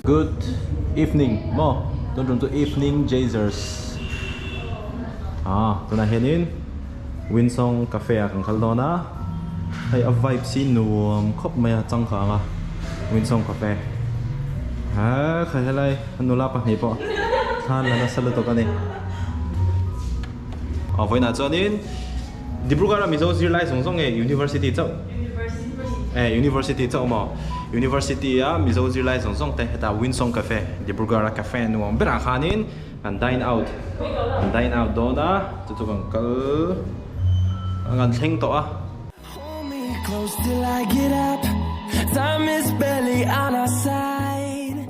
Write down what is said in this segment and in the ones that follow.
Good evening mo. Doon to evening Jazers. Tuna henin Winsong Cafe ang kaldona. Ay a vibe si nuam khop maya chang kha nga Winsong Cafe. Khahelai anula pa ni po. Than la na saluto ka ni. Voi na chonin Dibrugarh mizo zirlai songsong university chau. University chau mo. University mizo zirlai songsong te heta Winsong Cafe. Dibrugarh cafe nuam bera khanin and dine out. And dine out dona tutukang kal angan theng to Hold me close till I get up. Time is barely on our side.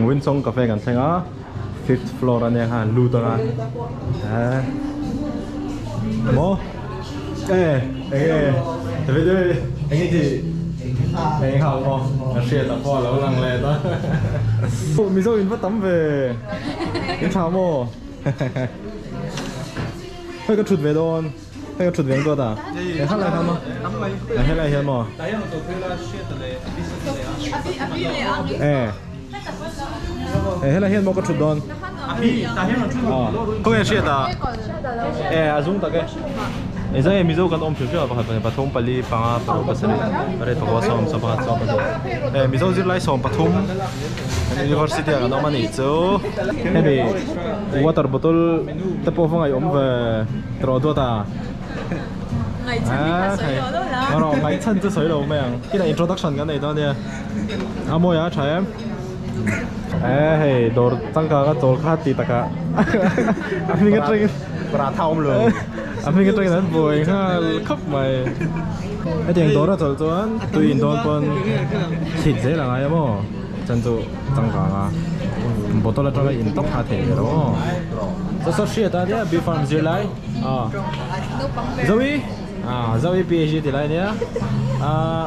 Winsong Cafe kan thenga 5th floor ane ha lutora. Mo tapi tu anh chị anh học không? Share tập phò lâu lăng lẹ đó. Mình sao in phát tấm về in chào mo. Hay có chút về đâu anh? Hay có chút về đâu ta? Anh hát lại không mo? Anh hát lại hết mo? Hát lại hết mo có chút đâu? Không nghe share ta? Azung ta cái. Izay mizo kan om chuchu apa khabar pathum pali panga pro basari are to wasom sa bahat so ba mizo zirlai som pathum university ga no mani chu hebi water bottle te po fangai om ve tro do ta ngai chan ni soi lo la ro ngai chan chu soi lo meng kina introduction kan nei do ne amo ya cha em hey dor tangka ga tol kha ti taka ami ga tring pra thaum lo anh cái này vui ha khóc mày cái tiếng đó là cho anh tùy in đó con thịt dễ là ngay mà chân tụ tăng cả à bộ tôi là cho cái in tóc hạ thể đó sao xia ta đấy bị farm gì lại Zoe Zoe PhD thì lại nhá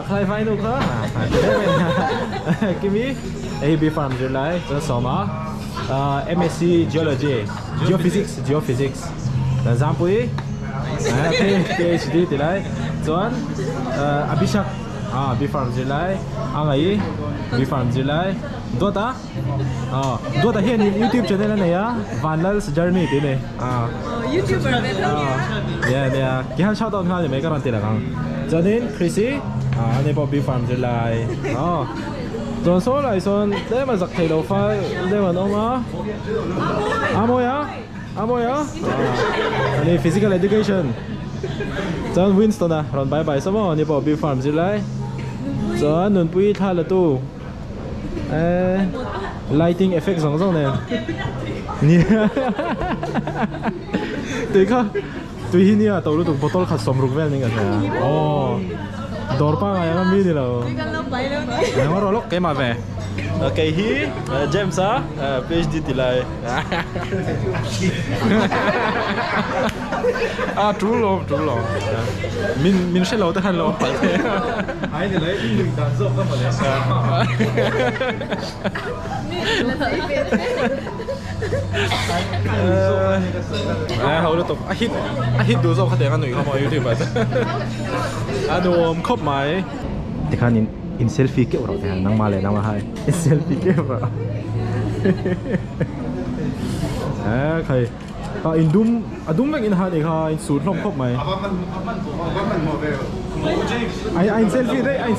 khai phái nữa cơ Kimi bị farm gì lại cho soma MSc Geology Geophysics là giám bùi PhD thì lại John Abhishek B-Farm gì lại anh ấy B-Farm gì lại Dota Dota hiện YouTube channel này á Vanlal's Journey thì này YouTuber này yeah cái shout out ngay mấy cái bạn tiền là không cho nên Chrissy anh ấy bảo B-Farm gì lại John số lại John đấy mà giặc thầy đầu phai đấy mà ông Amoya ini physical education John Winston ron bye bye sama ni po B-Farm zilai John nun pui tha la tu lighting effect song ne ni tui kha tui hi ni to lu tu botol kha som ruk vel ni ga dor pa ga ya mi ni lo ma ro lok ke ma ve Okay, he James PhD tilai. True long. Min sẽ lâu tới hành lâu phải thế. Ai thì lấy đừng đàn rộng ra mà lấy. Hầu được hit đủ rộng khá tiếng ăn người không ở YouTube vậy. Đồ khóc máy. Thì khá in selfie kiểu rồi thì năng mà lại năng mà hay in selfie kiểu rồi khay in dum meg in ha thì in suit không khóc mày anh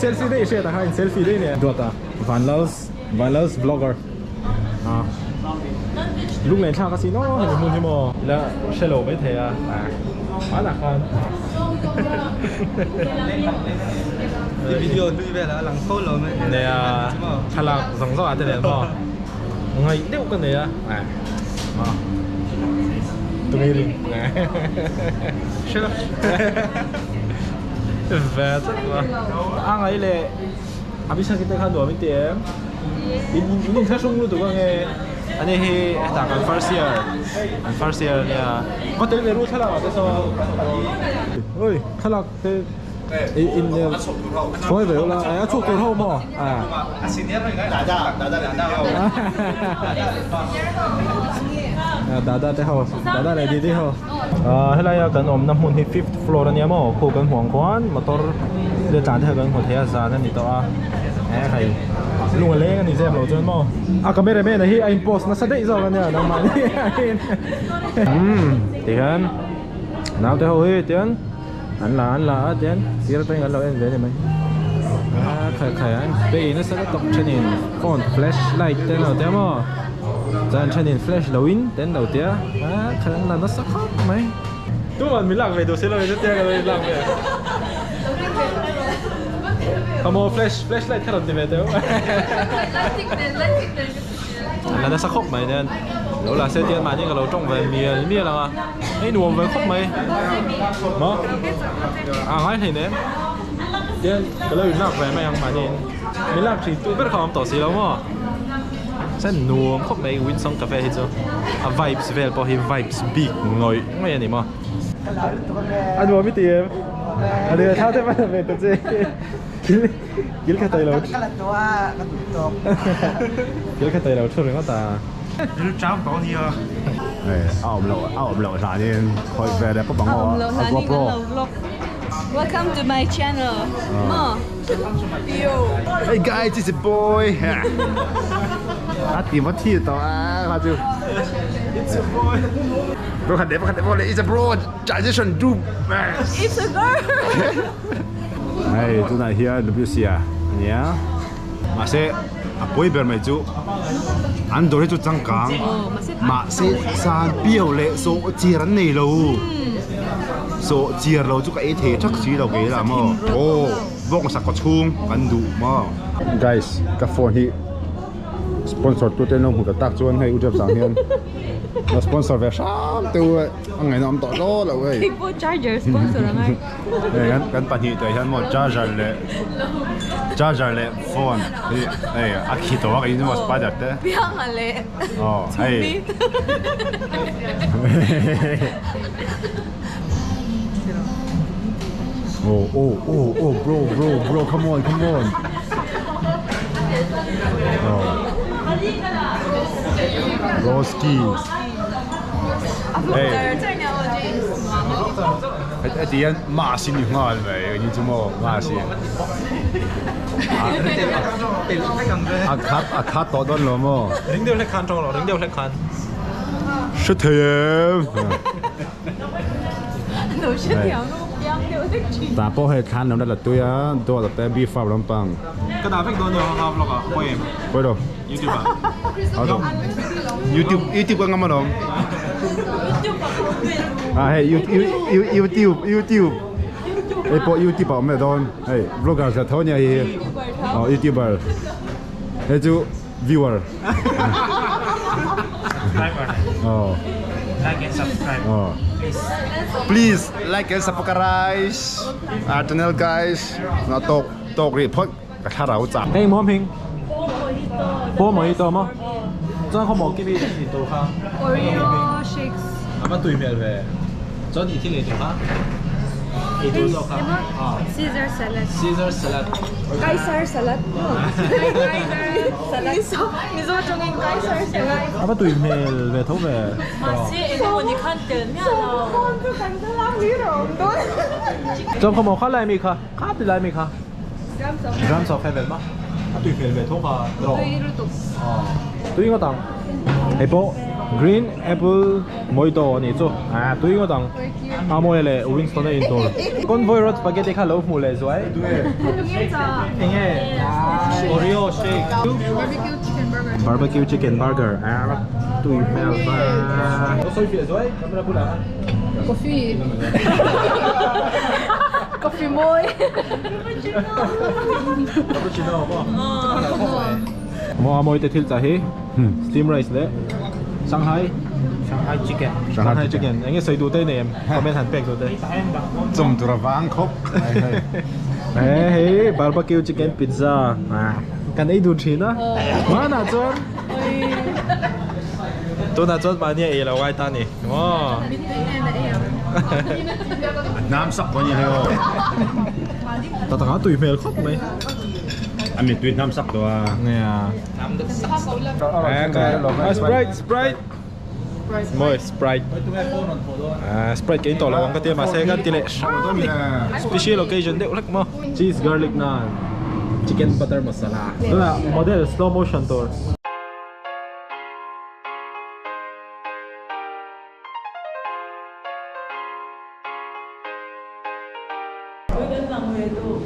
selfie đấy sẽ ta in selfie đấy nè được ta Vanlal's vlogger lúc này cha casino hình như mò là hello mấy thầy quá là con video lui về là lăng phô rồi mấy nè thay là dòng gió thế này mò ngay đeo cái này tụi mình về rất là anh ấy là Abhishek kita kan 2 minit ya ini saya sungguh tu kan anh ấy ta kan first year ya có thể về luôn thay là cái sao ơi thay là cái in thôi về là ai chụp tiền không mà senior rồi cái Dada thế hả? Dada này đi hả? Hay là cái ông nằm trên 5th floor này mà, khu cái hoàng quan, motor để trả theo cái hotel ra nên đi đó hay luôn là lên thì xem lâu chân mò camera mẹ này anh post nó sát định rồi cái này nó mà tiền nào tới hồi tiền anh là tiền xíu tới anh là em về thì mấy khởi anh bây nó sẽ tập cho nên phone flashlight tên nào thế mà dàn cho nên flash đầu in tên đầu tiên khởi anh là nó sắc khóc mấy tôi mà mình làm về đồ xe lời rất tiếc rồi làm về Kamu flashlight kan inte vet du. Là nó sắc khóc mày nên đó là xe tiền mà những cái lẩu trong về mía là ấy nuông về khóc mày mà ngay thì ném tiền cái lời nạp về mày ăn mà nên mình làm chỉ tôi biết không tỏ gì đâu mà sẽ nuông khóc mày win xong cà phê hết rồi vibes về bỏ hi vibes big ngồi ngay này mà anh mua mấy tiền anh đưa tháo thế mà về tự gì Gil cái tay lâu. Gil cái tay lâu thôi nó ta. Nó cháo có gì à? ảo lẩu啥的，可以về đây có bằng họ GoPro. Welcome to my channel. Yo. Hey guys, this is boy. Tìm mất thi tao mà chứ. It's a boy. Bro, khẩn đẹp, it's a bro. Transition do. It's a girl. Hey, tonight here WC nhé. Mà sẽ bôi bề mày chú. Anh đối chú trăng cang. Mà sẽ san biểu lệ số chia rắn này lâu. Số chia lâu chú cái thế chắc gì đâu cái là mà. Oh, vong sạc có chung, anh đủ mà. Guys, cái phone hi sponsor tôi tên ông hụt tác cho anh hay u chấp sáng hiền. Nó sponsor về sáng từ anh ngày nào tỏ đó là vậy. People charger sponsor ngay. Cái bạn hiện tại hiện một charger lệ phone. Hey, aki to cái nó bắt được đấy. Biang ale. Oh, hey. Oh, bro, come on. Oh. Roski. Hey. Cái tiền mà xin nhiều ngon vậy, như chúng mò mà xin. Cắt to đơn lắm mà. Ring đều lek khan trong rồi, ring đều lek khan. Shit thêm. Đồ shit theo nó biang đều thích chi. Ta bỏ hết khan nó là tôi á, tôi là tay beef farm lắm bằng. Cái nào biết đâu nhiều không vlog à? Quay em. Quay đâu? YouTube à? Đâu? YouTube kan ngắm đâu? Hey, YouTube. Hey, po YouTube bảo mẹ đón. Hey, vlogger sẽ thôi nhỉ? YouTuber. Hey, chú viewer. Like and subscribe. Please like and subscribe our channel guys. Nó tộc đi phốt cái thằng nào chạm. Hey, món hình. Bố mọi đồ mà. Cho không một cái gì thì đồ khác. Oreo shakes. Mà tùy miệng về. Cho đi thì liền được hả? Thì đồ đồ khác. Caesar salad. Caesar salad. Caesar salad. Salad. Miso trong anh Caesar salad. Mà tùy miệng về thấu về. Trong không một khác lại mi khá. Khác thì lại mi khá. Gram sọc hay về mà. Tùy miệng về thấu khá. Tùy ngó tầng. Apple, green apple mojito này chứ. Tùy ngó tầng. Mỗi lệ Winston này in thôi. Con voi rot spaghetti khá lâu mù lệ rồi. Nghe. Oreo shake. Barbecue chicken burger. Tùy miệng và. Có xôi phía rồi. Camera pula. Coffee. Coffee môi. Cappuccino không? Mỗi tết thịt hi. Steam rice đấy. Shanghai chicken. Shanghai chicken. Anh ấy xây đồ tên này em. Comment hẳn pek rồi đây. Zum tu vang khóc. Hey, barbecue chicken pizza. Cái này đồ chín á. Mà nào chọn? Tôi nào chọn bao nhiêu là white tan này. Wow. Nam sắc bao nhiêu heo? Tao tao tùy mèo khóc mày. Anh mình tuyên nam sắc đó. Nè. Sprite. Mời Sprite. Sprite cái tỏ là cái tiền mà xe cái tỷ lệ. Special occasion đấy lắc mà. Cheese garlic naan. chicken butter masala. Ito na, model, slow motion tour. Uy, ang lang ito.